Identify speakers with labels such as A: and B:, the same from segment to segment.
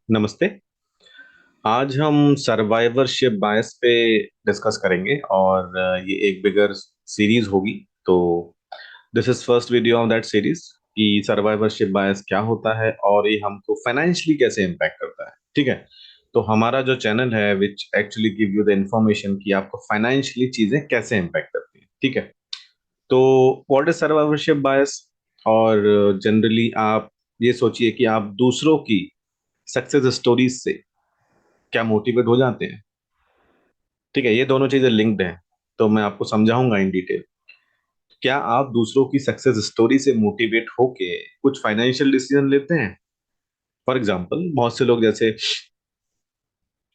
A: नमस्ते। आज हम सर्वाइवरशिप बायस पे डिस्कस करेंगे और ये एक बिगर सीरीज होगी। तो this is first video of that series कि सर्वाइवरशिप बायस क्या होता है और ये हमको फाइनेंशियली कैसे इम्पैक्ट करता है। ठीक है। तो हमारा जो चैनल है which actually give you the information कि आपको फाइनेंशियली चीजें कैसे इम्पैक्ट करती हैं। ठीक है। तो व्हाट इज सर्वाइवरशिप बायस? और जनरली आप ये सोचिए कि आप दूसरों की सक्सेस स्टोरीज से क्या मोटिवेट हो जाते हैं। ठीक है, ये दोनों चीजें लिंक्ड हैं। तो मैं आपको समझाऊंगा इन डिटेल। क्या आप दूसरों की सक्सेस स्टोरी से मोटिवेट होके कुछ फाइनेंशियल डिसीजन लेते हैं? फॉर एग्जांपल, बहुत से लोग जैसे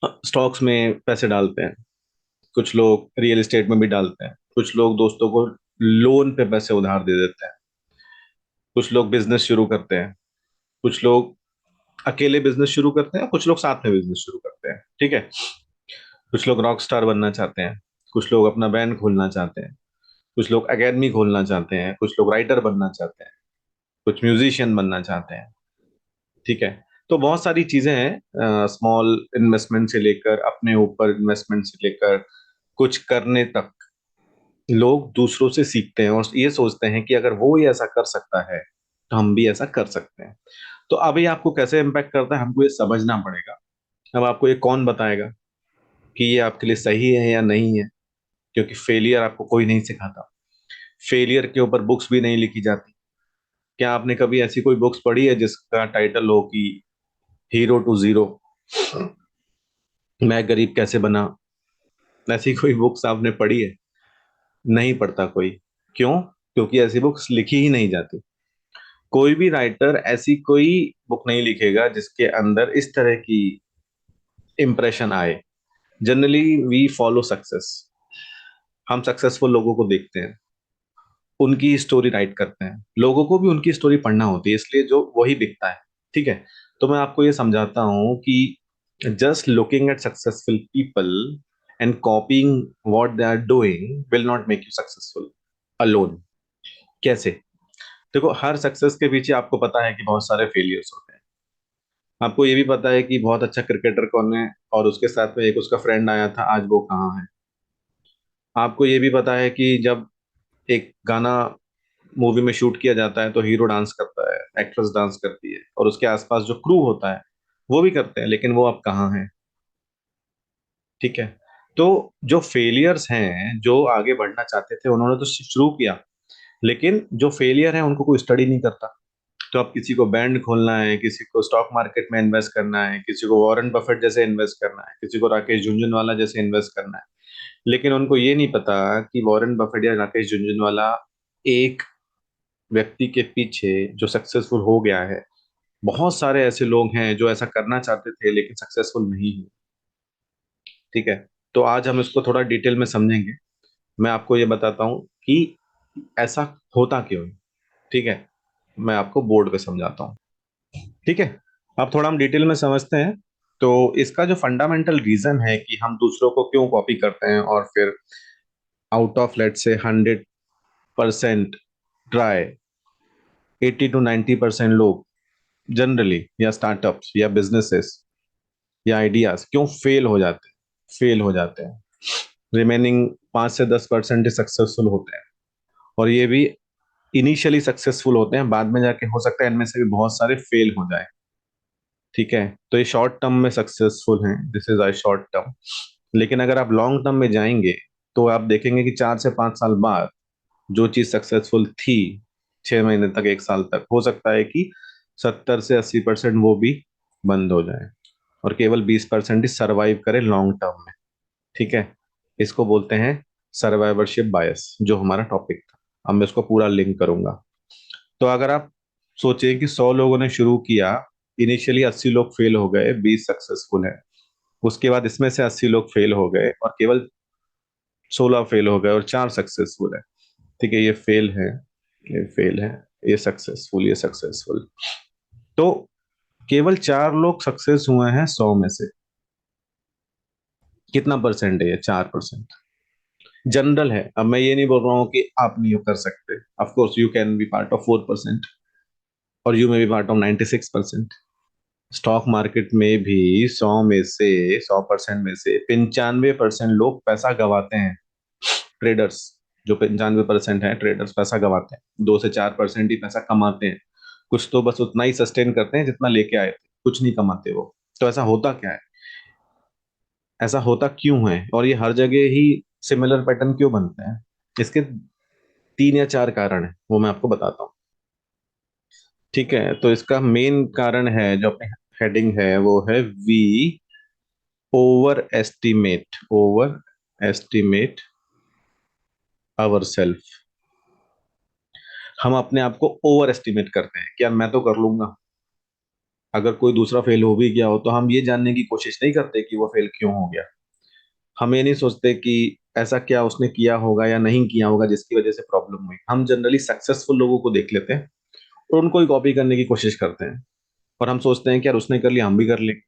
A: स्टॉक्स में पैसे डालते हैं, कुछ लोग रियल एस्टेट में भी डालते हैं, कुछ लोग दोस्तों को लोन पे पैसे उधार दे देते हैं, कुछ लोग बिजनेस शुरू करते हैं, कुछ लोग अकेले बिजनेस शुरू करते हैं, कुछ लोग साथ में बिजनेस शुरू करते हैं। ठीक है। कुछ लोग रॉक स्टार बनना चाहते हैं, कुछ लोग अपना बैंड खोलना चाहते हैं, कुछ लोग एकेडमी खोलना चाहते हैं, कुछ लोग राइटर बनना चाहते हैं, कुछ म्यूजिशियन बनना चाहते हैं। ठीक है। तो बहुत सारी चीजें हैं, स्मॉल इन्वेस्टमेंट से लेकर अपने ऊपर इन्वेस्टमेंट से लेकर कुछ करने तक लोग दूसरों से सीखते हैं और ये सोचते हैं कि अगर वो ये ऐसा कर सकता है तो हम भी ऐसा कर सकते हैं। तो अभी आपको कैसे इम्पैक्ट करता है हमको ये समझना पड़ेगा। अब आपको ये कौन बताएगा कि ये आपके लिए सही है या नहीं है? क्योंकि फेलियर आपको कोई नहीं सिखाता। फेलियर के ऊपर बुक्स भी नहीं लिखी जाती। क्या आपने कभी ऐसी कोई बुक्स पढ़ी है जिसका टाइटल हो कि हीरो टू जीरो, मैं गरीब कैसे बना? ऐसी कोई बुक्स आपने पढ़ी है? नहीं पढ़ता कोई। क्यों? क्योंकि ऐसी बुक्स लिखी ही नहीं जाती। कोई भी राइटर ऐसी कोई बुक नहीं लिखेगा जिसके अंदर इस तरह की इंप्रेशन आए। Generally we follow success. हम सक्सेसफुल लोगों को देखते हैं, उनकी स्टोरी राइट करते हैं, लोगों को भी उनकी स्टोरी पढ़ना होती है, इसलिए जो वही दिखता है। ठीक है। तो मैं आपको ये समझाता हूँ कि just looking at successful people and copying what they are doing will not make you successful alone. कैसे? देखो, हर सक्सेस के पीछे आपको पता है कि बहुत सारे फेलियर्स होते हैं। आपको ये भी पता है कि बहुत अच्छा क्रिकेटर कौन है और उसके साथ में एक उसका फ्रेंड आया था, आज वो कहाँ है। आपको ये भी पता है कि जब एक गाना मूवी में शूट किया जाता है तो हीरो डांस करता है, एक्ट्रेस डांस करती है और उसके आसपास जो क्रू होता है वो भी करते हैं, लेकिन वो अब कहाँ है? ठीक है। तो जो फेलियर्स हैं, जो आगे बढ़ना चाहते थे उन्होंने तो शुरू किया, लेकिन जो फेलियर है उनको कोई स्टडी नहीं करता। तो अब किसी को बैंड खोलना है, किसी को स्टॉक मार्केट में इन्वेस्ट करना है, किसी को वॉरेन बफेट जैसे इन्वेस्ट करना है, किसी को राकेश झुनझुनवाला जैसे इन्वेस्ट करना है, लेकिन उनको ये नहीं पता कि वॉरेन बफेट या राकेश झुनझुनवाला एक व्यक्ति के पीछे जो सक्सेसफुल हो गया है, बहुत सारे ऐसे लोग हैं जो ऐसा करना चाहते थे लेकिन सक्सेसफुल नहीं हुए। ठीक है। तो आज हम इसको थोड़ा डिटेल में समझेंगे। मैं आपको ये बताता हूँ कि ऐसा होता क्यों है। ठीक है। मैं आपको बोर्ड पे समझाता हूँ। ठीक है। अब थोड़ा हम डिटेल में समझते हैं। तो इसका जो फंडामेंटल रीजन है कि हम दूसरों को क्यों कॉपी करते हैं और फिर आउट ऑफ लेट से 100% ट्राई 80 to 90% लोग जनरली या स्टार्टअप्स या बिजनेसेस या आइडियाज क्यों फेल हो जाते हैं। रिमेनिंग 5 से 10% ही सक्सेसफुल होते हैं और ये भी इनिशियली सक्सेसफुल होते हैं, बाद में जाके हो सकता है इनमें से भी बहुत सारे फेल हो जाए। ठीक है। तो ये शॉर्ट टर्म में सक्सेसफुल हैं, this is I short term. लेकिन अगर आप लॉन्ग टर्म में जाएंगे तो आप देखेंगे कि 4 से 5 साल बाद जो चीज सक्सेसफुल थी 6 महीने तक, 1 साल तक, हो सकता है कि 70 से 80% वो भी बंद हो जाए और केवल 20% ही सरवाइव करे लॉन्ग टर्म में। ठीक है। इसको बोलते हैं सर्वाइवरशिप बायस, जो हमारा टॉपिक था। अब मैं इसको पूरा लिंक करूंगा। तो अगर आप सोचें कि 100 लोगों ने शुरू किया, इनिशियली 80 लोग फेल हो गए, 20 सक्सेसफुल है, उसके बाद इसमें से 80 लोग फेल हो गए और केवल 16 फेल हो गए और 4 सक्सेसफुल है। ठीक है। ये फेल है, ये फेल है, ये सक्सेसफुल, ये सक्सेसफुल। तो केवल 4 लोग सक्सेस हुए हैं 100 में से। कितना परसेंट है ये? 4%। जनरल है। अब मैं ये नहीं बोल रहा हूँ कि आप नहीं कर सकते। Of course you can be part of 4% और you may be part of 96%। Stock market में भी 100 में से 95% लोग पैसा गवाते हैं। ट्रेडर्स, जो 95% है ट्रेडर्स, पैसा गवाते हैं। 2 से 4% ही पैसा कमाते हैं। कुछ तो बस उतना ही सस्टेन करते हैं जितना लेके आए थे, कुछ नहीं कमाते वो। तो ऐसा होता क्या है, ऐसा होता क्यों है, और ये हर जगह ही सिमिलर पैटर्न क्यों बनते हैं? इसके 3 या 4 कारण है, वो मैं आपको बताता हूँ। ठीक है, तो इसका मेन कारण है, जो अपने हेडिंग है वो है we over estimate our self. हम अपने आप को ओवर एस्टिमेट करते हैं कि यार मैं तो कर लूंगा। अगर कोई दूसरा फेल हो भी गया हो तो हम ये जानने की कोशिश नहीं करते कि वो फेल क्यों हो गया। हम ये नहीं सोचते कि ऐसा क्या उसने किया होगा या नहीं किया होगा जिसकी वजह से प्रॉब्लम हुई। हम जनरली सक्सेसफुल लोगों को देख लेते हैं और उनको ही कॉपी करने की कोशिश करते हैं। और हम सोचते हैं कि यार उसने कर लिया, हम भी कर लेंगे।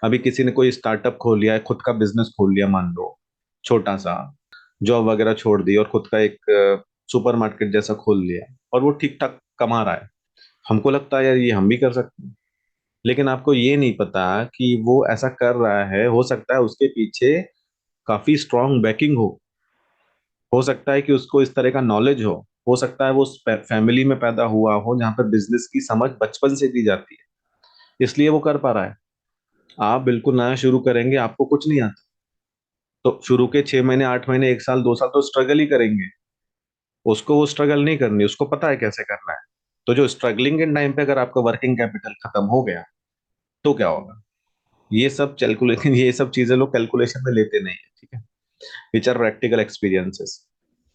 A: अभी किसी ने कोई स्टार्टअप खोल लिया है, खुद का बिजनेस खोल लिया, मान लो छोटा सा, जॉब वगैरह छोड़ दी और खुद का एक सुपरमार्केट जैसा खोल लिया, और वो ठीक ठाक कमा रहा है। हमको लगता है यार ये हम भी कर सकते हैं। लेकिन आपको ये नहीं पता कि वो ऐसा कर रहा है, हो सकता है उसके पीछे काफी स्ट्रांग बैकिंग हो सकता है कि उसको इस तरह का नॉलेज हो सकता है वो फैमिली में पैदा हुआ हो जहाँ पर बिजनेस की समझ बचपन से दी जाती है, इसलिए वो कर पा रहा है। आप बिल्कुल नया शुरू करेंगे, आपको कुछ नहीं आता, तो शुरू के 6 महीने, 8 महीने, 1 साल, 2 साल तो स्ट्रगल ही करेंगे। उसको वो स्ट्रगल नहीं करनी, उसको पता है कैसे करना है। तो जो स्ट्रगलिंग के टाइम पे अगर आपका वर्किंग कैपिटल खत्म हो गया तो क्या होगा? ये सब कैलकुलेशन, ये सब चीजें लोग कैलकुलेशन में लेते नहीं है, ठीक है, विच आर प्रैक्टिकल एक्सपीरियंसेस।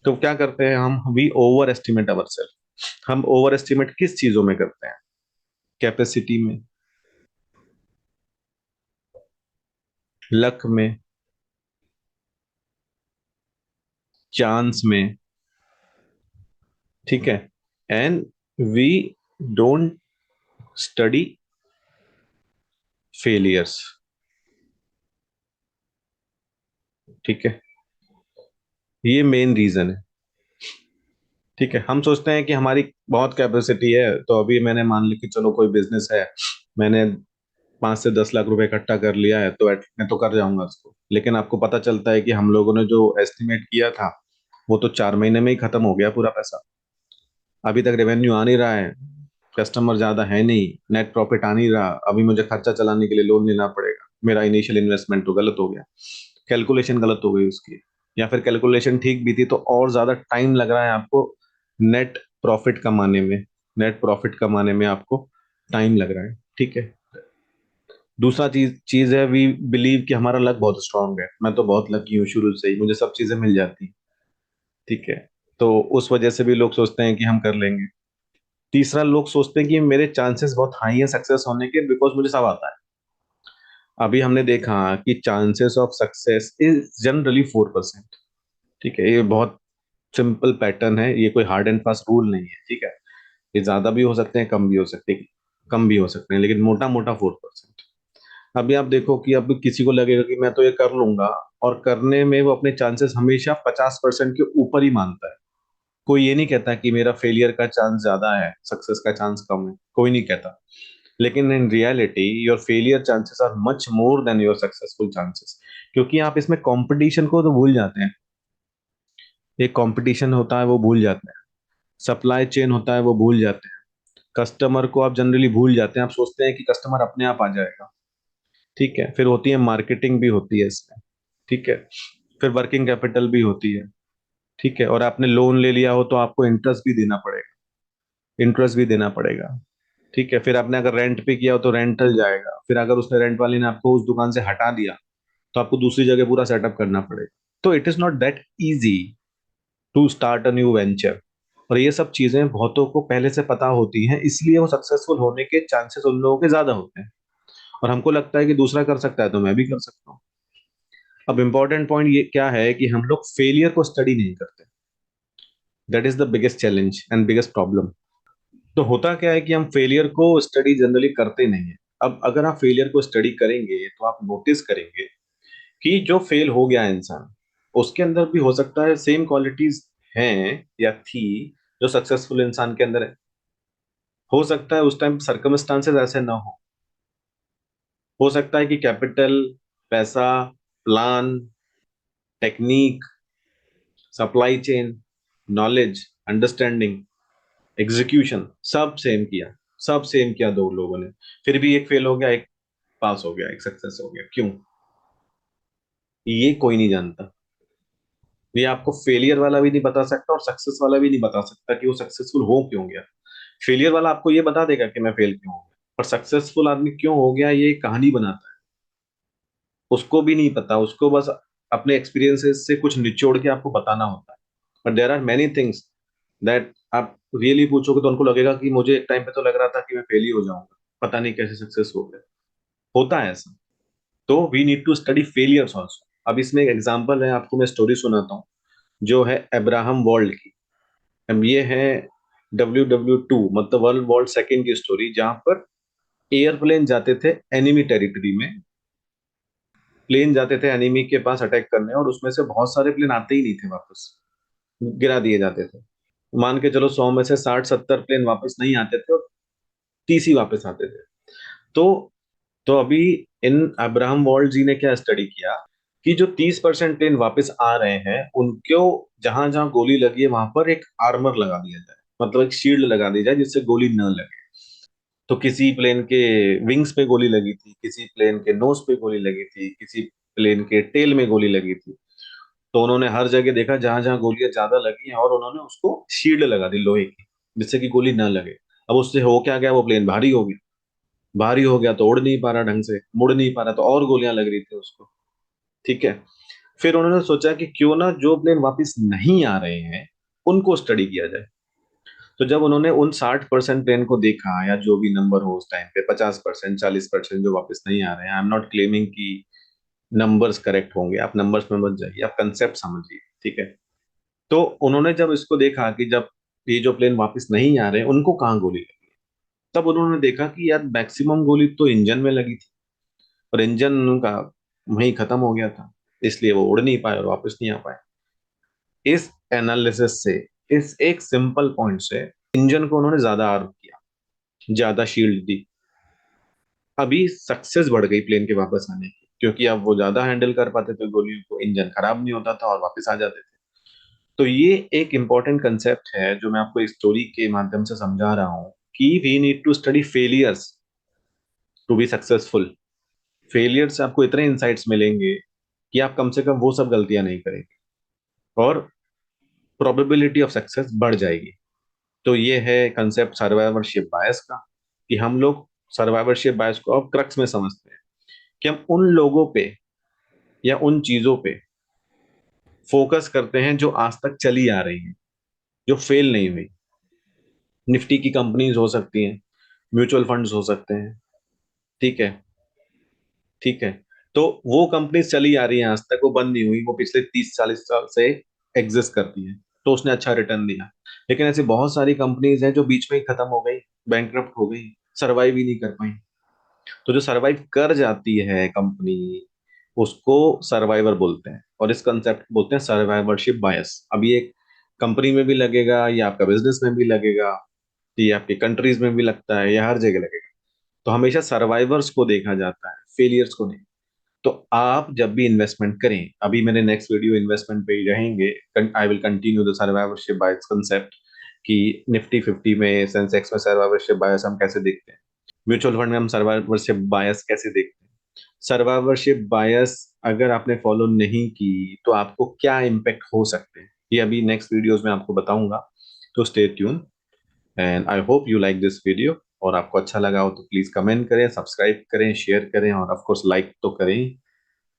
A: तो क्या करते हैं हम, we over estimate our self. हम ओवर एस्टिमेट किस चीजों में करते हैं? कैपेसिटी में, लक में, चांस में, ठीक है। And we don't study failures, ठीक है। ये मेन रीजन है। ठीक है, हम सोचते हैं कि हमारी बहुत कैपेसिटी है, तो अभी मैंने मान ली कि चलो कोई बिजनेस है, मैंने 5 से 10 लाख रुपए इकट्ठा कर लिया है, तो मैं तो कर जाऊंगा उसको। लेकिन आपको पता चलता है कि हम लोगों ने जो एस्टिमेट किया था वो तो 4 महीने में ही खत्म हो गया पूरा पैसा। अभी तक रेवेन्यू आ नहीं रहा है, कस्टमर ज्यादा है नहीं, नेट प्रॉफिट आ नहीं रहा, अभी मुझे खर्चा चलाने के लिए लोन लेना पड़ेगा, मेरा इनिशियल इन्वेस्टमेंट तो गलत हो गया, कैलकुलेशन गलत हो गई उसकी। या फिर कैलकुलेशन ठीक भी थी तो और ज्यादा टाइम लग रहा है आपको नेट प्रॉफिट कमाने में, नेट प्रॉफिट कमाने में आपको टाइम लग रहा है, ठीक है। दूसरा चीज चीज है, वी बिलीव कि हमारा लक बहुत स्ट्रांग है, मैं तो बहुत लकी हूँ, शुरू से ही मुझे सब चीजें मिल जाती हैं, ठीक है। तो उस वजह से भी लोग सोचते हैं कि हम कर लेंगे। तीसरा, लोग सोचते हैं कि मेरे चांसेस बहुत हाई है सक्सेस होने के, बिकॉज मुझे सब आता है। अभी हमने देखा कि chances of success is generally 4%, ठीक है। ये बहुत सिंपल पैटर्न है, ये कोई हार्ड एंड फास्ट रूल नहीं है, ठीक है। ये ज्यादा भी हो सकते हैं, कम भी हो सकते हैं, कम भी हो सकते हैं, लेकिन मोटा मोटा 4%। अभी आप देखो कि अब किसी को लगेगा कि मैं तो ये कर लूंगा, और करने में वो अपने चांसेस हमेशा 50% के ऊपर ही मानता है। कोई ये नहीं कहता कि मेरा फेलियर का चांस ज्यादा है, सक्सेस का चांस कम है, कोई नहीं कहता। लेकिन in reality your failure chances are much more than your successful chances, क्योंकि आप इसमें कंपटीशन को तो भूल जाते हैं। एक कंपटीशन होता है वो भूल जाते हैं, सप्लाई चेन होता है वो भूल जाते हैं, कस्टमर को आप जनरली भूल जाते हैं, आप सोचते हैं कि कस्टमर अपने आप आ जाएगा, ठीक है। फिर होती है मार्केटिंग भी होती है इसमें, ठीक है। फिर वर्किंग कैपिटल भी होती है, ठीक है। और आपने लोन ले लिया हो तो आपको इंटरेस्ट भी देना पड़ेगा, इंटरेस्ट भी देना पड़ेगा, ठीक है। फिर आपने अगर रेंट पे किया हो तो रेंटल जाएगा, फिर अगर उसने रेंट वाले ने आपको उस दुकान से हटा दिया तो आपको दूसरी जगह पूरा सेटअप करना पड़ेगा। तो it is not that easy to start a new venture. और ये सब चीजें बहुतों को पहले से पता होती हैं, इसलिए वो सक्सेसफुल होने के चांसेस उन लोगों के ज्यादा होते हैं। और हमको लगता है कि दूसरा कर सकता है तो मैं भी कर सकता हूँ। अब इंपॉर्टेंट पॉइंट ये क्या है कि हम लोग फेलियर को स्टडी नहीं करते। That is the biggest challenge and biggest problem. तो होता क्या है कि हम फेलियर को स्टडी जनरली करते नहीं है। अब अगर आप फेलियर को स्टडी करेंगे तो आप नोटिस करेंगे कि जो फेल हो गया इंसान, उसके अंदर भी हो सकता है सेम क्वालिटीज हैं या थी जो सक्सेसफुल इंसान के अंदर है। हो सकता है उस टाइम सर्कमस्टांसेस ऐसे ना हो, हो सकता है कि कैपिटल, पैसा, plan, technique, supply chain, knowledge, understanding, execution सब सेम किया दो लोगों ने, फिर भी एक फेल हो गया, एक पास हो गया, एक सक्सेस हो गया। क्यों? ये कोई नहीं जानता। ये आपको फेलियर वाला भी नहीं बता सकता और सक्सेस वाला भी नहीं बता सकता कि वो सक्सेसफुल हो क्यों गया। फेलियर वाला आपको ये बता देगा कि मैं फेल क्यों हो गया, और सक्सेसफुल आदमी क्यों हो गया ये कहानी बनाता है। उसको भी नहीं पता, उसको बस अपने एक्सपीरियंसेस से कुछ निचोड़ के आपको बताना होता है। But there are many things that आप रियली पूछोगे तो उनको लगेगा कि मुझे एक टाइम पे तो लग रहा था कि मैं फेल ही हो जाऊंगा, पता नहीं कैसे सक्सेस हो गया। होता है ऐसा। तो we need to study failures also. अब इसमें एक एग्जाम्पल है, आपको मैं स्टोरी सुनाता हूँ, जो है अब्राहम वर्ल्ड की। अब ये है WW2, मतलब वर्ल्ड वॉर सेकेंड की स्टोरी, जहां पर एयरप्लेन जाते थे एनिमी टेरिटरी में। प्लेन जाते थे एनिमी के पास अटैक करने, और उसमें से बहुत सारे प्लेन आते ही नहीं थे वापस, गिरा दिए जाते थे। मान के चलो 100 में से 60-70 प्लेन वापस नहीं आते थे, और 30 ही वापस आते थे। तो तो अभी इन अब्राहम वॉल्ड जी ने क्या स्टडी किया कि जो 30% प्लेन वापस आ रहे हैं उनको जहां जहां गोली लगी है वहां पर एक आर्मर लगा दिया जाए, मतलब एक शील्ड लगा दी जाए जिससे गोली न लगे। तो किसी प्लेन के विंग्स पे गोली लगी थी, किसी प्लेन के नोज पे गोली लगी थी, किसी प्लेन के टेल में गोली लगी थी। तो उन्होंने हर जगह देखा जहां जहां गोलियां ज्यादा लगी हैं, और उन्होंने उसको शील्ड लगा दी लोहे की, जिससे कि गोली ना लगे। अब उससे हो क्या गया, वो प्लेन भारी हो गया। भारी हो गया तो उड़ नहीं पा रहा ढंग से, मुड़ नहीं पा रहा, तो और गोलियां लग रही थी उसको। ठीक है। फिर उन्होंने सोचा कि क्यों ना जो प्लेन वापस नहीं आ रहे हैं उनको स्टडी किया जाए। तो जब उन्होंने उन 60% प्लेन को देखा, या जो भी नंबर हो उस टाइम पे, 50%, 40% जो वापस नहीं आ रहे हैं, आई एम नॉट क्लेमिंग कि नंबर्स करेक्ट होंगे, आप नंबर्स में मत जाइए, आप कंसेप्ट समझिए। ठीक है। तो उन्होंने जब इसको देखा कि जब ये जो प्लेन वापस नहीं आ रहे उनको कहाँ गोली लगी, तब उन्होंने देखा कि यार मैक्सिमम गोली तो इंजन में लगी थी, और इंजन उनका वहीं खत्म हो गया था, इसलिए वो उड़ नहीं पाए और वापस नहीं आ पाए। इस एनालिसिस से, इस एक सिंपल पॉइंट से, इंजन को उन्होंने ज्यादा आर्म किया, ज्यादा शील्ड दी। अभी सक्सेस बढ़ गई प्लेन के वापस आने की, क्योंकि अब वो ज्यादा हैंडल कर पाते थे गोलियों को, इंजन खराब नहीं होता था और वापस आ जाते थे। तो ये एक इंपॉर्टेंट कंसेप्ट है जो मैं आपको इस स्टोरी के माध्यम से समझा रहा हूँ, कि we need to study failures to be successful. Failure से आपको इतने इंसाइट्स मिलेंगे कि आप कम से कम वो सब गलतियां नहीं करेंगे, और प्रोबेबिलिटी ऑफ सक्सेस बढ़ जाएगी। तो ये है कंसेप्ट सर्वाइवरशिप बायस का, कि हम लोग सर्वाइवरशिप बायस को अब क्रक्स में समझते हैं, कि हम उन लोगों पे या उन चीजों पे फोकस करते हैं जो आज तक चली आ रही हैं, जो फेल नहीं हुई। निफ्टी की कंपनीज हो सकती हैं, म्यूचुअल फंड्स हो सकते हैं। ठीक है। ठीक है। तो वो कंपनीज चली आ रही हैं, आज तक वो बंद नहीं हुई, वो पिछले 30-40 साल से एग्जिस्ट करती हैं, तो उसने अच्छा रिटर्न दिया। लेकिन ऐसी बहुत सारी कंपनीज हैं जो बीच में ही खत्म हो गई, बैंकरप्ट हो गई, सरवाइव ही नहीं कर पाई। तो जो सरवाइव कर जाती है कंपनी, उसको सर्वाइवर बोलते हैं, और इस कंसेप्ट बोलते हैं सर्वाइवरशिप बायस। अब ये कंपनी में भी लगेगा, या आपका बिजनेस में भी लगेगा, ये आपकी कंट्रीज में भी लगता है, या हर जगह लगेगा। तो हमेशा सर्वाइवर्स को देखा जाता है, फेलियर्स को नहीं। तो आप जब भी इन्वेस्टमेंट करें, अभी मेरे नेक्स्ट वीडियो इन्वेस्टमेंट पे ही रहेंगे, I will continue the survivorship bias concept, कि निफ्टी 50 में, सेंसेक्स में सर्वाइवरशिप बायस हम कैसे देखते हैं, म्यूचुअल फंड में हम सर्वाइवरशिप बायस कैसे देखते हैं। सर्वाइवरशिप बायस अगर आपने फॉलो नहीं की तो आपको क्या इम्पेक्ट हो सकते हैं, ये अभी नेक्स्ट वीडियोस में आपको बताऊंगा। तो stay tune, and I hope you like this video. और आपको अच्छा लगा हो तो प्लीज कमेंट करें, सब्सक्राइब करें, शेयर करें, और ऑफ कोर्स लाइक तो करें।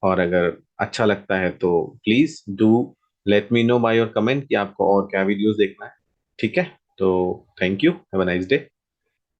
A: और अगर अच्छा लगता है तो please do let me know by your comment कि आपको और क्या वीडियोस देखना है। ठीक है। तो thank you, have a nice day.